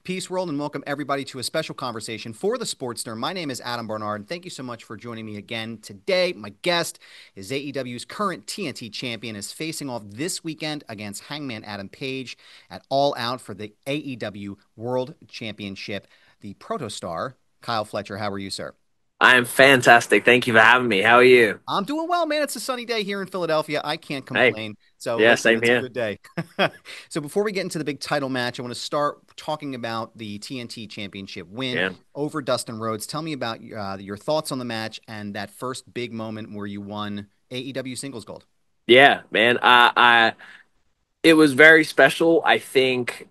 Peace world, and welcome everybody to a special conversation for the Sportster. My name is Adam Barnard, and thank you so much for joining me again today. My guest is AEW's current TNT champion, is facing off this weekend against Hangman Adam Page at All Out for the AEW World Championship. The protostar, Kyle Fletcher. How are you, sir? I am fantastic. Thank you for having me. How are you? I'm doing well, man. It's a sunny day here in Philadelphia. I can't Hey, complain. So yeah, listen, same it's a here. good day. So before we get into the big title match, I want to start talking about the TNT Championship win Yeah, over Dustin Rhodes. Tell me about your thoughts on the match and that first big moment where you won AEW Singles Gold. yeah, man. It was very special. I think,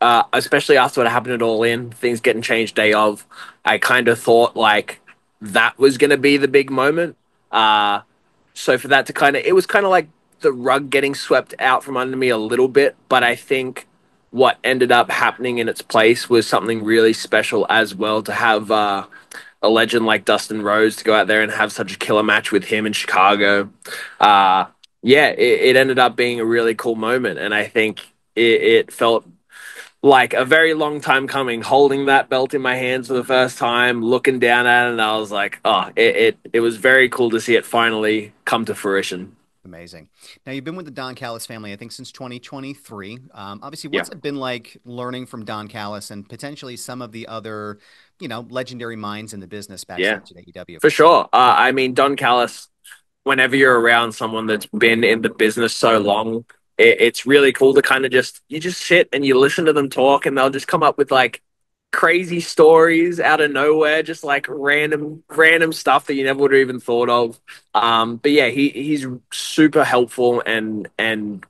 especially after what happened at All In, things getting changed day of. I kind of thought like that was gonna be the big moment. Uh, so for that to it was kind of like the rug getting swept out from under me a little bit. But I think what ended up happening in its place was something really special as well to have. A legend like Dustin Rhodes to go out there and have such a killer match with him in Chicago. Uh, yeah, it ended up being a really cool moment, and I think it felt like a very long time coming. Holding that belt in my hands for the first time, looking down at it, and I was like, oh, it was very cool to see it finally come to fruition. Amazing. Now, you've been with the Don Callis family, I think, since 2023. Obviously, Yeah, what's it been like learning from Don Callis and potentially some of the other, legendary minds in the business yeah, backstage at AEW? for sure. I mean, Don Callis, whenever you're around someone that's been in the business so long, it's really cool to kind of just sit and you listen to them talk, and they'll just come up with like crazy stories out of nowhere, just like random stuff that you never would have even thought of. But yeah, he's super helpful, and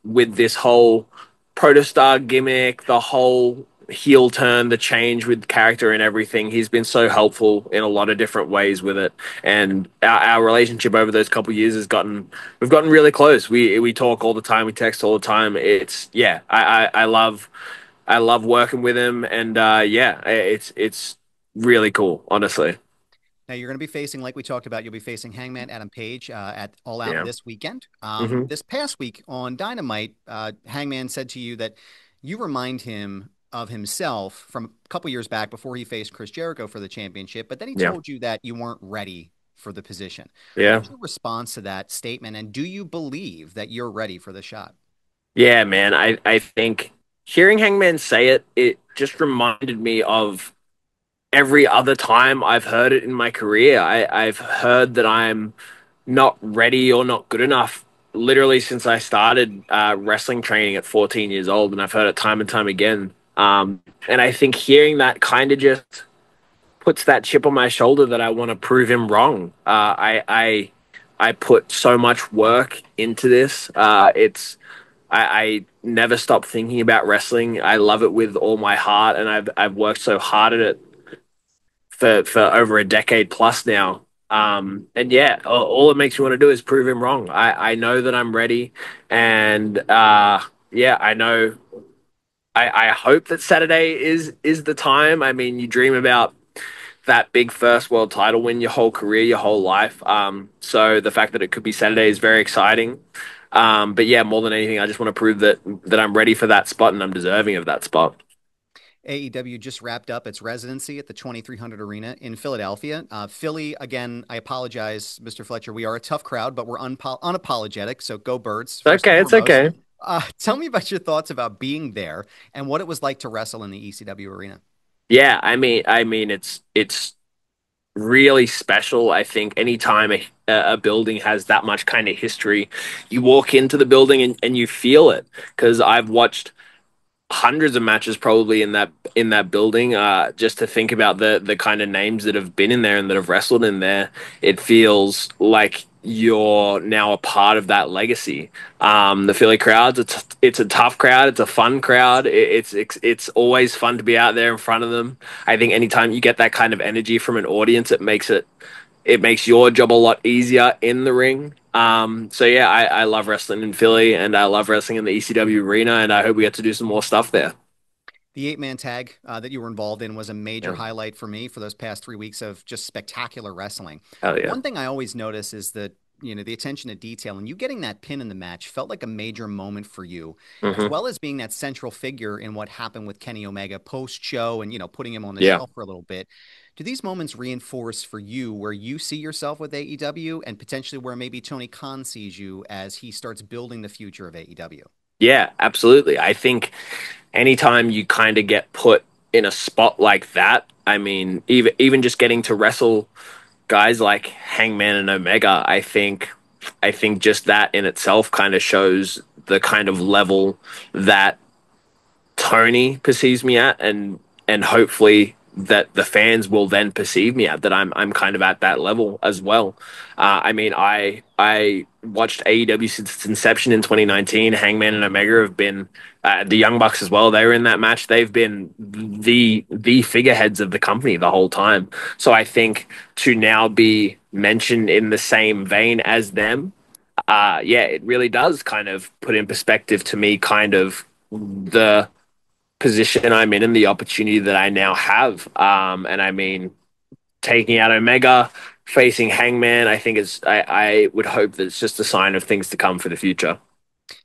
with this whole protostar gimmick, the whole heel turn, the change with character and everything, he's been so helpful in a lot of different ways with it. And our relationship over those couple of years has gotten we've gotten really close. We talk all the time, we text all the time. It's yeah, I love working with him, and yeah, it's really cool, honestly. Now you're going to be facing, like we talked about, you'll be facing Hangman Adam Page at All Out Yeah. this weekend. Hmm. This past week on Dynamite, Hangman said to you that you remind him of himself from a couple years back before he faced Chris Jericho for the championship, but then he Yeah. told you that you weren't ready for the position. Yeah. What's your response to that statement, and do you believe that you're ready for the shot? Yeah, man. I think hearing Hangman say it, it just reminded me of every other time I've heard it in my career. I've heard that I'm not ready or not good enough literally since I started wrestling training at 14 years old, and I've heard it time and time again. And I think hearing that kind of just puts that chip on my shoulder that I want to prove him wrong. I put so much work into this. I never stop thinking about wrestling. I love it with all my heart, and I've worked so hard at it for over a decade plus now. And yeah, all it makes me want to do is prove him wrong. I know that I'm ready, and yeah, I know. I hope that Saturday is the time. I mean, you dream about that big first world title win your whole career, your whole life. So the fact that it could be Saturday is very exciting. But yeah, more than anything, I just want to prove that I'm ready for that spot and I'm deserving of that spot. AEW just wrapped up its residency at the 2300 Arena in Philadelphia. Philly, again, I apologize, Mr. Fletcher. We are a tough crowd, but we're unapologetic. So go Birds, It's first and okay, it's foremost. okay. Tell me about your thoughts about being there and what it was like to wrestle in the ECW arena. Yeah, I mean, it's really special. I think anytime a building has that much kind of history, you walk into the building and you feel it. Because I've watched hundreds of matches probably in that building. Just to think about the kind of names that have been in there and that have wrestled in there, it feels like you're now a part of that legacy. The Philly crowds, it's a tough crowd, it's a fun crowd. It's always fun to be out there in front of them. I think anytime you get that kind of energy from an audience, it makes your job a lot easier in the ring. So yeah, I love wrestling in Philly and I love wrestling in the ECW arena, and I hope we get to do some more stuff there. The eight-man tag that you were involved in was a major Yeah. highlight for me for those past 3 weeks of just spectacular wrestling. Hell yeah. One thing I always notice is that the attention to detail, and you getting that pin in the match felt like a major moment for you, as Hmm. well as being that central figure in what happened with Kenny Omega post show and, putting him on the Yeah. shelf for a little bit. Do these moments reinforce for you where you see yourself with AEW and potentially where maybe Tony Khan sees you as he starts building the future of AEW? Yeah, absolutely. I think anytime you kind of get put in a spot like that, I mean, even just getting to wrestle guys like Hangman and Omega, I think just that in itself kind of shows the kind of level that Tony perceives me at, and hopefully that the fans will then perceive me at that I'm kind of at that level as well. I mean, I watched AEW since its inception in 2019. Hangman and Omega have been the Young Bucks as well. They were in that match. They've been the figureheads of the company the whole time. So I think to now be mentioned in the same vein as them, yeah, it really does kind of put in perspective to me kind of the position I'm in and the opportunity that I now have. And I mean, taking out Omega, facing Hangman, I think I would hope that it's just a sign of things to come for the future.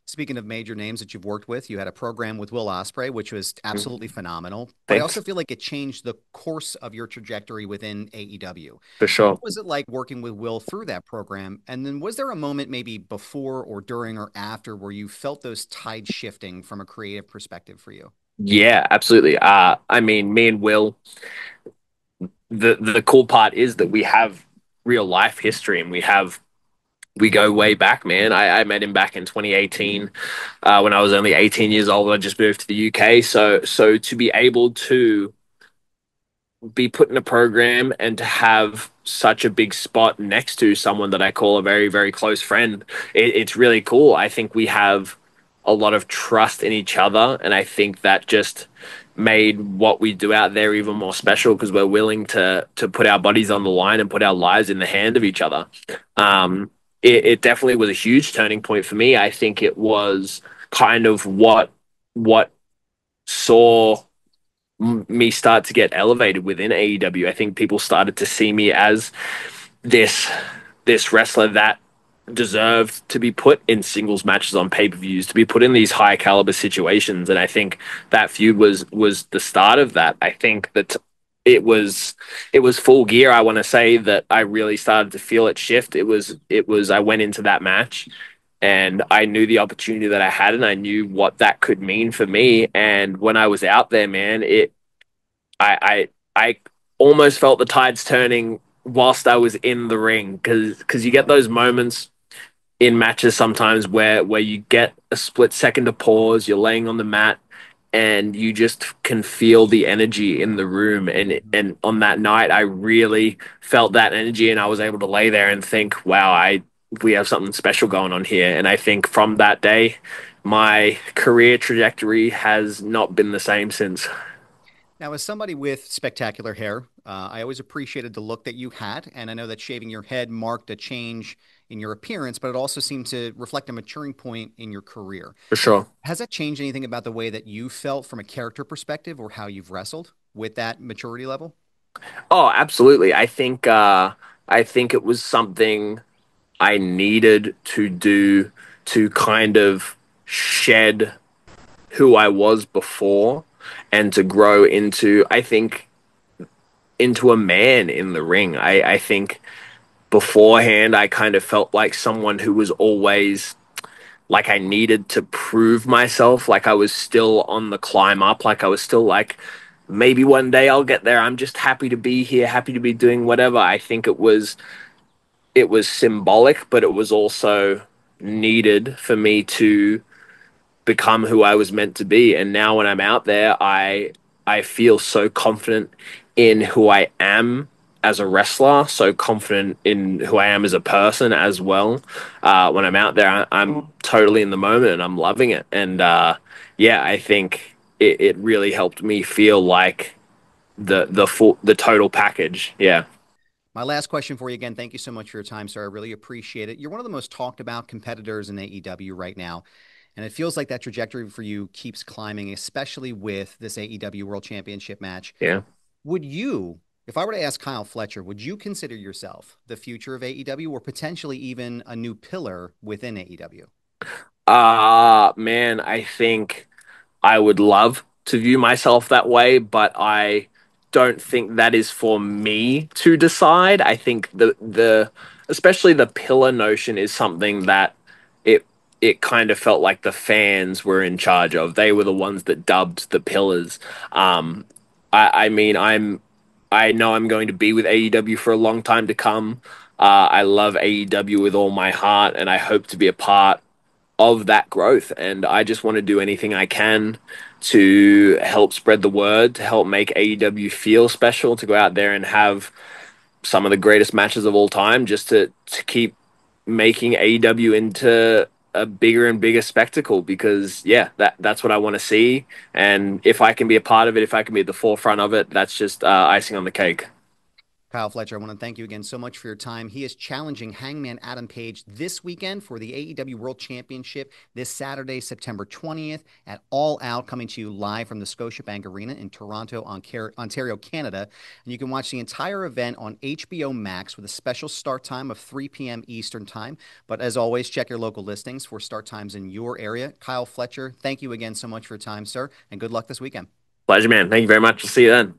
Speaking of major names that you've worked with, you had a program with Will Ospreay, which was absolutely phenomenal. But I also Thanks feel like it changed the course of your trajectory within AEW. for What sure. was it like working with Will through that program? And then was there a moment maybe before or during or after where you felt those tides shifting from a creative perspective for you? Yeah, absolutely. I mean, me and Will, the cool part is that we have real life history and we go way back, man. I met him back in 2018 when I was only 18 years old. I just moved to the UK. So to be able to be put in a program and to have such a big spot next to someone that I call a very, very close friend, it's really cool. I think we have a lot of trust in each other. And I think that just made what we do out there even more special because we're willing to put our bodies on the line and put our lives in the hand of each other. It definitely was a huge turning point for me. I think it was kind of what saw me start to get elevated within AEW. I think people started to see me as this this wrestler that deserved to be put in singles matches on pay-per-views, to be put in these high caliber situations. And I think that feud was the start of that. I think that it was full gear. I want to say that I really started to feel it shift. It was I went into that match and I knew the opportunity that I had and I knew what that could mean for me. And when I was out there, man, I almost felt the tides turning whilst I was in the ring because you get those moments in matches sometimes where you get a split second of pause, you're laying on the mat, and you just can feel the energy in the room. And on that night, I really felt that energy, and I was able to lay there and think, wow, I we have something special going on here. And I think from that day, my career trajectory has not been the same since. Now, as somebody with spectacular hair, I always appreciated the look that you had. And I know that shaving your head marked a change in your appearance, but it also seemed to reflect a maturing point in your career. For sure. Has that changed anything about the way that you felt from a character perspective or how you've wrestled with that maturity level? Oh, absolutely. I think it was something I needed to do to kind of shed who I was before and to grow into I think into a man in the ring. I think beforehand I kind of felt like someone who was always like I needed to prove myself, like I was still on the climb up, like I was still like maybe one day I'll get there. I'm just happy to be here, happy to be doing whatever. I think it was symbolic, but it was also needed for me to become who I was meant to be. And now when I'm out there, I feel so confident in who I am as a wrestler, so confident in who I am as a person as well. When I'm out there, I'm totally in the moment and I'm loving it. And yeah, I think it really helped me feel like the total package. Yeah, My last question for you again. Thank you so much for your time, sir. I really appreciate it. You're one of the most talked about competitors in AEW right now. And it feels like that trajectory for you keeps climbing, especially with this AEW World Championship match. yeah. Would you, If I were to ask Kyle Fletcher, would you consider yourself the future of AEW or potentially even a new pillar within AEW? Man, I think I would love to view myself that way, but I don't think that is for me to decide. I think the especially the pillar notion is something that it it kind of felt like the fans were in charge of. They were the ones that dubbed the pillars. Um, I mean, I know I'm going to be with AEW for a long time to come. I love AEW with all my heart, and I hope to be a part of that growth. And I just want to do anything I can to help spread the word, to help make AEW feel special, to go out there and have some of the greatest matches of all time, just to keep making AEW into a bigger and bigger spectacle. Because yeah, that's what I want to see. And if I can be a part of it, if I can be at the forefront of it, that's just icing on the cake. Kyle Fletcher, I want to thank you again so much for your time. He is challenging Hangman Adam Page this weekend for the AEW World Championship this Saturday, September 20th at All Out, coming to you live from the Scotiabank Arena in Toronto, Ontario, Canada. And you can watch the entire event on HBO Max with a special start time of 3 p.m. Eastern Time. But as always, check your local listings for start times in your area. Kyle Fletcher, thank you again so much for your time, sir, and good luck this weekend. Pleasure, man. Thank you very much. We'll see you then.